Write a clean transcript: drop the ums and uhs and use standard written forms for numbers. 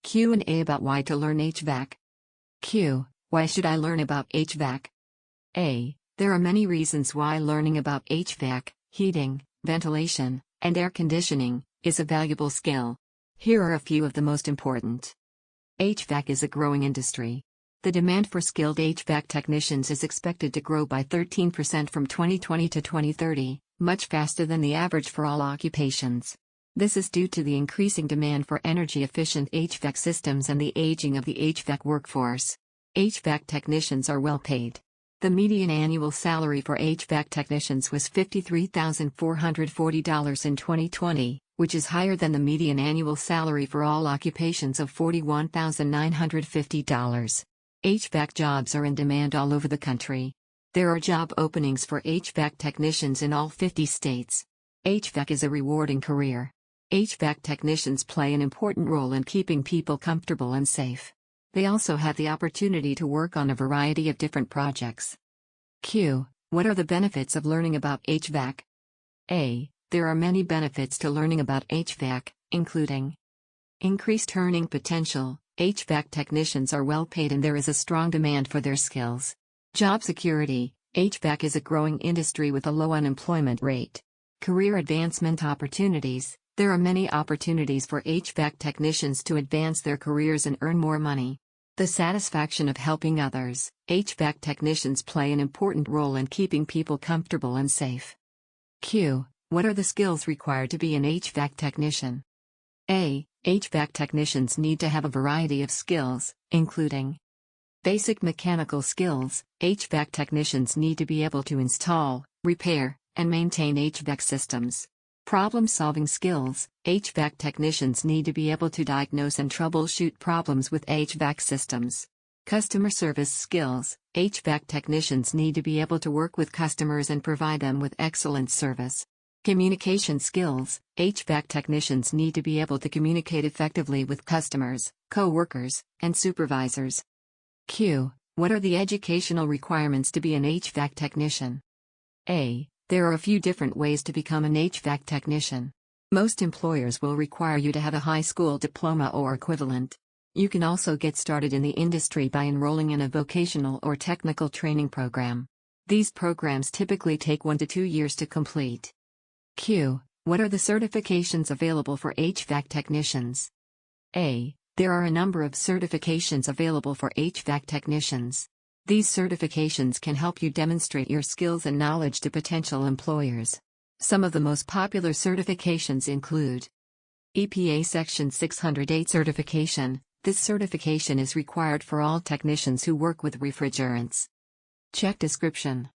Q&A about why to learn HVAC. Q. Why should I learn about HVAC? A. There are many reasons why learning about HVAC, heating, ventilation, and air conditioning, is a valuable skill. Here are a few of the most important. HVAC is a growing industry. The demand for skilled HVAC technicians is expected to grow by 13% from 2020 to 2030, much faster than the average for all occupations. This is due to the increasing demand for energy-efficient HVAC systems and the aging of the HVAC workforce. HVAC technicians are well paid. The median annual salary for HVAC technicians was $53,440 in 2020, which is higher than the median annual salary for all occupations of $41,950. HVAC jobs are in demand all over the country. There are job openings for HVAC technicians in all 50 states. HVAC is a rewarding career. HVAC technicians play an important role in keeping people comfortable and safe. They also have the opportunity to work on a variety of different projects. Q. What are the benefits of learning about HVAC? A. There are many benefits to learning about HVAC, including increased earning potential. HVAC technicians are well paid and there is a strong demand for their skills. Job security. HVAC is a growing industry with a low unemployment rate. Career advancement opportunities. There are many opportunities for HVAC technicians to advance their careers and earn more money. The satisfaction of helping others. HVAC technicians play an important role in keeping people comfortable and safe. Q. What are the skills required to be an HVAC technician? A. HVAC technicians need to have a variety of skills, including basic mechanical skills. HVAC technicians need to be able to install, repair, and maintain HVAC systems. Problem-solving skills. HVAC technicians need to be able to diagnose and troubleshoot problems with HVAC systems. Customer service skills. HVAC technicians need to be able to work with customers and provide them with excellent service. Communication skills. HVAC technicians need to be able to communicate effectively with customers, co-workers, and supervisors. Q. What are the educational requirements to be an HVAC technician? A. There are a few different ways to become an HVAC technician. Most employers will require you to have a high school diploma or equivalent. You can also get started in the industry by enrolling in a vocational or technical training program. These programs typically take 1 to 2 years to complete. Q. What are the certifications available for HVAC technicians? A. There are a number of certifications available for HVAC technicians. These certifications can help you demonstrate your skills and knowledge to potential employers. Some of the most popular certifications include EPA Section 608 certification. This certification is required for all technicians who work with refrigerants. Check description.